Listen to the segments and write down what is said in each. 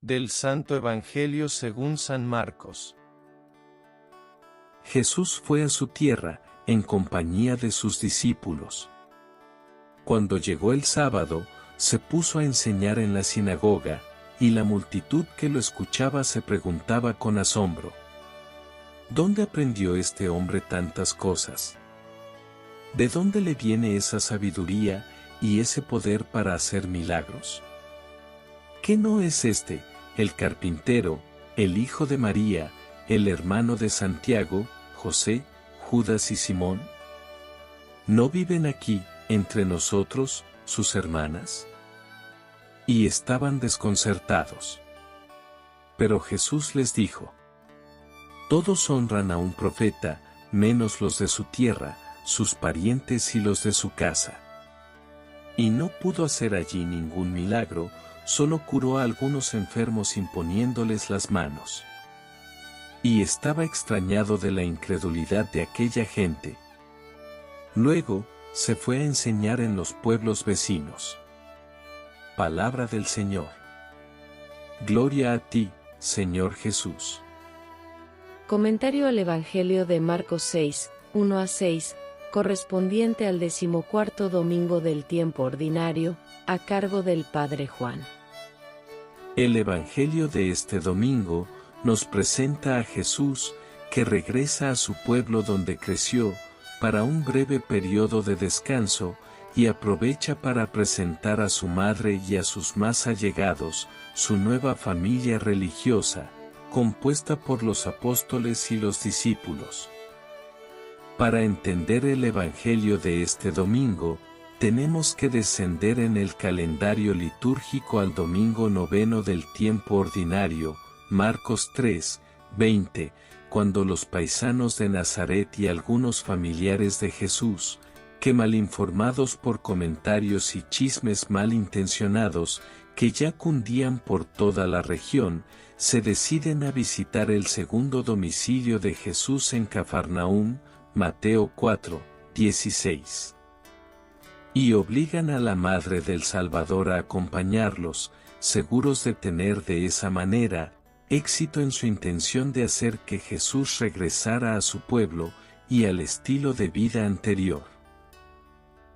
Del Santo Evangelio según San Marcos. Jesús fue a su tierra, en compañía de sus discípulos. Cuando llegó el sábado, se puso a enseñar en la sinagoga, y la multitud que lo escuchaba se preguntaba con asombro: ¿dónde aprendió este hombre tantas cosas? ¿De dónde le viene esa sabiduría y ese poder para hacer milagros? ¿Qué no es este, el carpintero, el hijo de María, el hermano de Santiago, José, Judas y Simón? ¿No viven aquí, entre nosotros, sus hermanas? Y estaban desconcertados. Pero Jesús les dijo: todos honran a un profeta, menos los de su tierra, sus parientes y los de su casa. Y no pudo hacer allí ningún milagro, solo curó a algunos enfermos imponiéndoles las manos. Y estaba extrañado de la incredulidad de aquella gente. Luego, se fue a enseñar en los pueblos vecinos. Palabra del Señor. Gloria a ti, Señor Jesús. Comentario al Evangelio de Marcos 6, 1-6, correspondiente al 14º domingo del tiempo ordinario, a cargo del Padre Juan. El Evangelio de este domingo nos presenta a Jesús, que regresa a su pueblo donde creció, para un breve periodo de descanso, y aprovecha para presentar a su madre y a sus más allegados, su nueva familia religiosa, compuesta por los apóstoles y los discípulos. Para entender el Evangelio de este domingo, tenemos que descender en el calendario litúrgico al domingo noveno del tiempo ordinario, Marcos 3, 20, cuando los paisanos de Nazaret y algunos familiares de Jesús, que malinformados por comentarios y chismes malintencionados, que ya cundían por toda la región, se deciden a visitar el segundo domicilio de Jesús en Cafarnaúm, Mateo 4, 16. Y obligan a la madre del Salvador a acompañarlos, seguros de tener de esa manera éxito en su intención de hacer que Jesús regresara a su pueblo y al estilo de vida anterior.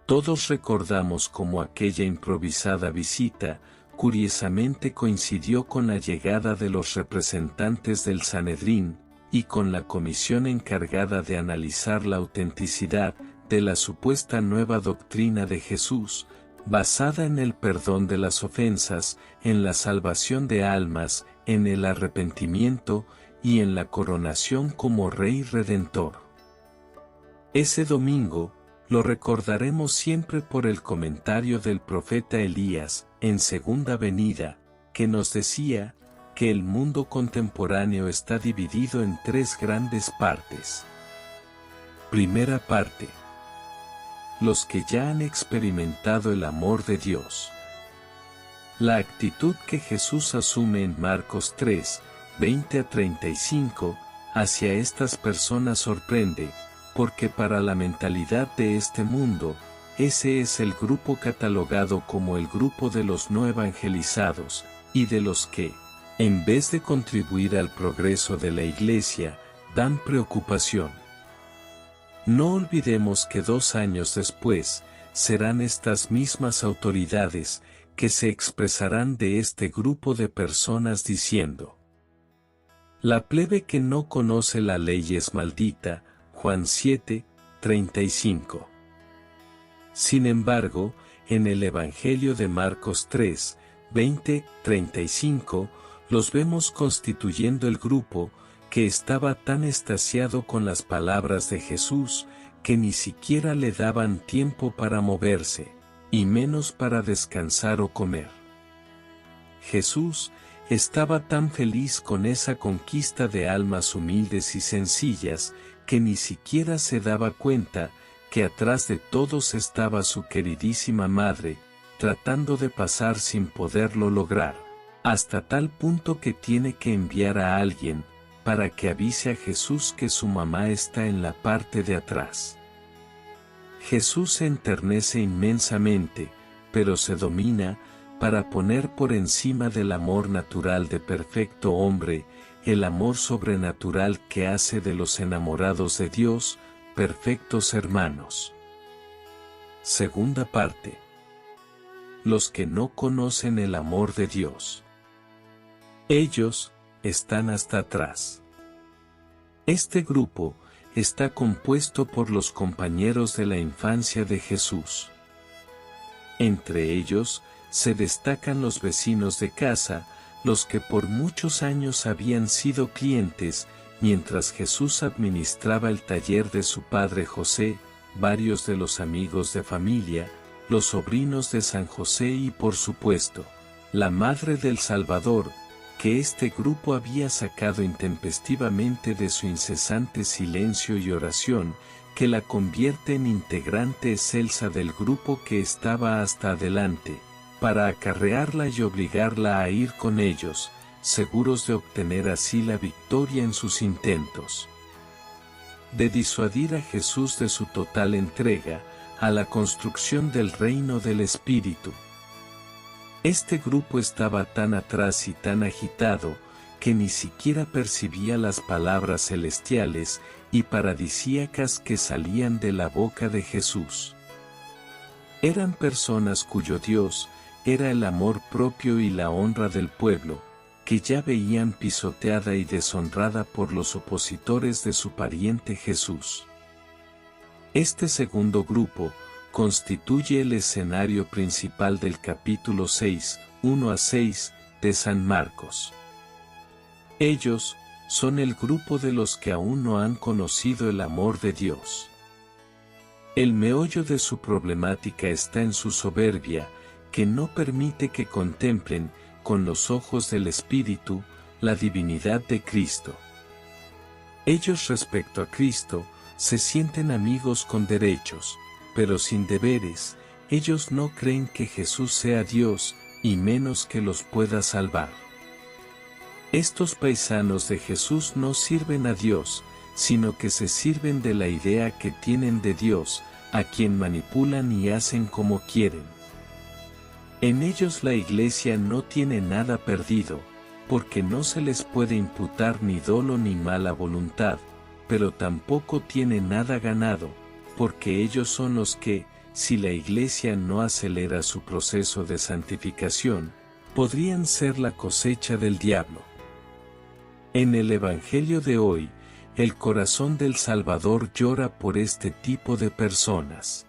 Todos recordamos cómo aquella improvisada visita, curiosamente coincidió con la llegada de los representantes del Sanedrín, y con la comisión encargada de analizar la autenticidad de la supuesta nueva doctrina de Jesús, basada en el perdón de las ofensas, en la salvación de almas, en el arrepentimiento y en la coronación como Rey Redentor. Ese domingo, lo recordaremos siempre por el comentario del profeta Elías, en Segunda Venida, que nos decía que el mundo contemporáneo está dividido en tres grandes partes. Primera parte: los que ya han experimentado el amor de Dios. La actitud que Jesús asume en Marcos 3, 20-35, hacia estas personas sorprende, porque para la mentalidad de este mundo, ese es el grupo catalogado como el grupo de los no evangelizados, y de los que, en vez de contribuir al progreso de la Iglesia, dan preocupación. No olvidemos que 2 años después, serán estas mismas autoridades, que se expresarán de este grupo de personas diciendo: la plebe que no conoce la ley es maldita, Juan 7, 35. Sin embargo, en el Evangelio de Marcos 3, 20-35, los vemos constituyendo el grupo, que estaba tan extasiado con las palabras de Jesús, que ni siquiera le daban tiempo para moverse, y menos para descansar o comer. Jesús estaba tan feliz con esa conquista de almas humildes y sencillas, que ni siquiera se daba cuenta que atrás de todos estaba su queridísima madre, tratando de pasar sin poderlo lograr, hasta tal punto que tiene que enviar a alguien, para que avise a Jesús que su mamá está en la parte de atrás. Jesús se enternece inmensamente, pero se domina, para poner por encima del amor natural de perfecto hombre, el amor sobrenatural que hace de los enamorados de Dios, perfectos hermanos. Segunda parte. Los que no conocen el amor de Dios. Ellos están hasta atrás. Este grupo está compuesto por los compañeros de la infancia de Jesús. Entre ellos, se destacan los vecinos de casa, los que por muchos años habían sido clientes, mientras Jesús administraba el taller de su padre José, varios de los amigos de familia, los sobrinos de San José y por supuesto, la Madre del Salvador, que este grupo había sacado intempestivamente de su incesante silencio y oración, que la convierte en integrante excelsa del grupo que estaba hasta adelante, para acarrearla y obligarla a ir con ellos, seguros de obtener así la victoria en sus intentos de disuadir a Jesús de su total entrega a la construcción del reino del Espíritu. Este grupo estaba tan atrás y tan agitado, que ni siquiera percibía las palabras celestiales y paradisíacas que salían de la boca de Jesús. Eran personas cuyo Dios era el amor propio y la honra del pueblo, que ya veían pisoteada y deshonrada por los opositores de su pariente Jesús. Este segundo grupo constituye el escenario principal del capítulo 6, 1-6, de San Marcos. Ellos son el grupo de los que aún no han conocido el amor de Dios. El meollo de su problemática está en su soberbia, que no permite que contemplen, con los ojos del Espíritu, la divinidad de Cristo. Ellos respecto a Cristo, se sienten amigos con derechos, pero sin deberes. Ellos no creen que Jesús sea Dios, y menos que los pueda salvar. Estos paisanos de Jesús no sirven a Dios, sino que se sirven de la idea que tienen de Dios, a quien manipulan y hacen como quieren. En ellos la Iglesia no tiene nada perdido, porque no se les puede imputar ni dolo ni mala voluntad, pero tampoco tiene nada ganado, porque ellos son los que, si la Iglesia no acelera su proceso de santificación, podrían ser la cosecha del diablo. En el Evangelio de hoy, el corazón del Salvador llora por este tipo de personas.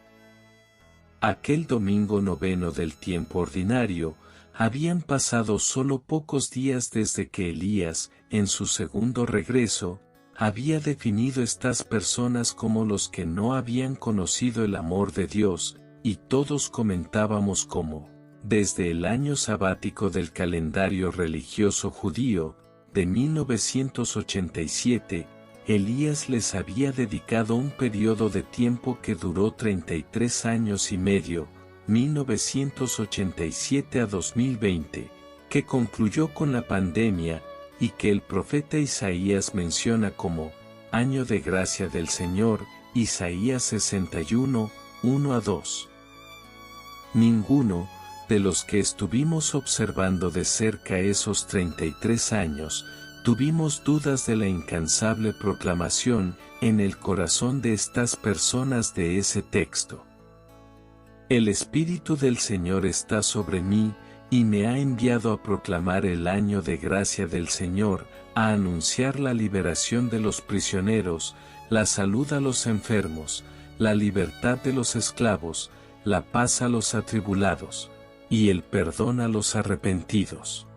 Aquel domingo noveno del tiempo ordinario, habían pasado solo pocos días desde que Elías, en su segundo regreso, había definido estas personas como los que no habían conocido el amor de Dios, y todos comentábamos cómo, desde el año sabático del calendario religioso judío, de 1987, Elías les había dedicado un periodo de tiempo que duró 33 años y medio, 1987 a 2020, que concluyó con la pandemia, y que el profeta Isaías menciona como año de gracia del Señor, Isaías 61, 1-2. Ninguno de los que estuvimos observando de cerca esos 33 años, tuvimos dudas de la incansable proclamación en el corazón de estas personas de ese texto. El Espíritu del Señor está sobre mí, y me ha enviado a proclamar el año de gracia del Señor, a anunciar la liberación de los prisioneros, la salud a los enfermos, la libertad de los esclavos, la paz a los atribulados, y el perdón a los arrepentidos.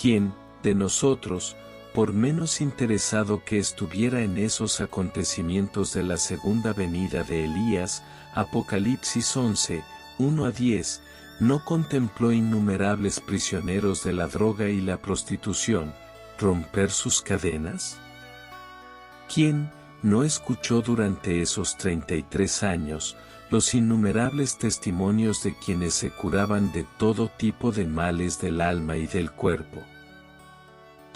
¿Quién de nosotros, por menos interesado que estuviera en esos acontecimientos de la segunda venida de Elías, Apocalipsis 11, 1-10, no contempló innumerables prisioneros de la droga y la prostitución, romper sus cadenas? ¿Quién no escuchó durante esos 33 años, los innumerables testimonios de quienes se curaban de todo tipo de males del alma y del cuerpo?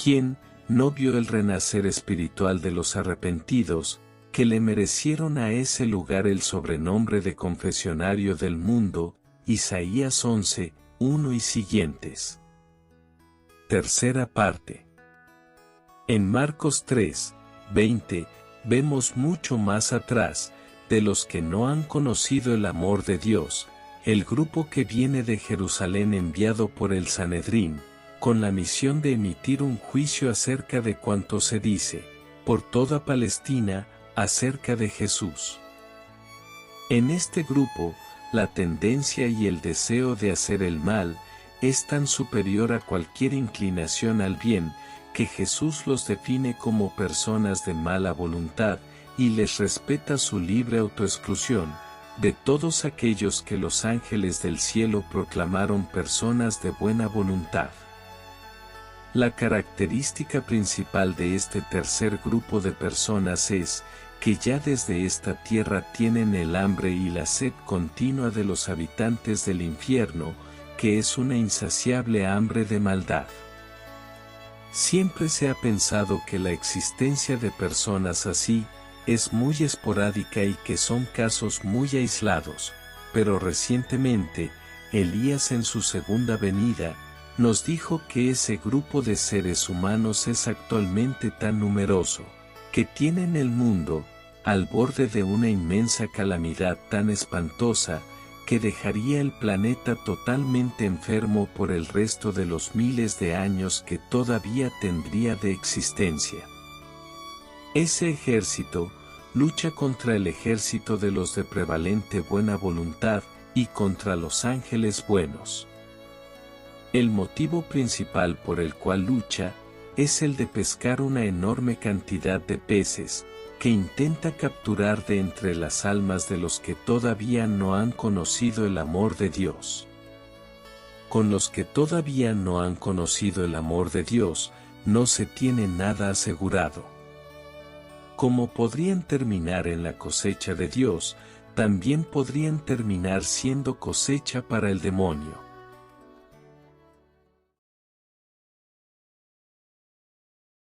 ¿Quién no vio el renacer espiritual de los arrepentidos, que le merecieron a ese lugar el sobrenombre de confesionario del mundo, Isaías 11, 1 y siguientes. Tercera parte. En Marcos 3, 20, vemos mucho más atrás, de los que no han conocido el amor de Dios, el grupo que viene de Jerusalén enviado por el Sanedrín, con la misión de emitir un juicio acerca de cuanto se dice, por toda Palestina, acerca de Jesús. En este grupo, la tendencia y el deseo de hacer el mal, es tan superior a cualquier inclinación al bien, que Jesús los define como personas de mala voluntad, y les respeta su libre autoexclusión, de todos aquellos que los ángeles del cielo proclamaron personas de buena voluntad. La característica principal de este tercer grupo de personas es, que ya desde esta tierra tienen el hambre y la sed continua de los habitantes del infierno, que es una insaciable hambre de maldad. Siempre se ha pensado que la existencia de personas así, es muy esporádica y que son casos muy aislados, pero recientemente, Elías en su segunda venida, nos dijo que ese grupo de seres humanos es actualmente tan numeroso, que tienen el mundo, al borde de una inmensa calamidad tan espantosa, que dejaría el planeta totalmente enfermo por el resto de los miles de años que todavía tendría de existencia. Ese ejército lucha contra el ejército de los de prevalente buena voluntad y contra los ángeles buenos. El motivo principal por el cual lucha es el de pescar una enorme cantidad de peces, que intenta capturar de entre las almas de los que todavía no han conocido el amor de Dios. Con los que todavía no han conocido el amor de Dios, no se tiene nada asegurado. Como podrían terminar en la cosecha de Dios, también podrían terminar siendo cosecha para el demonio.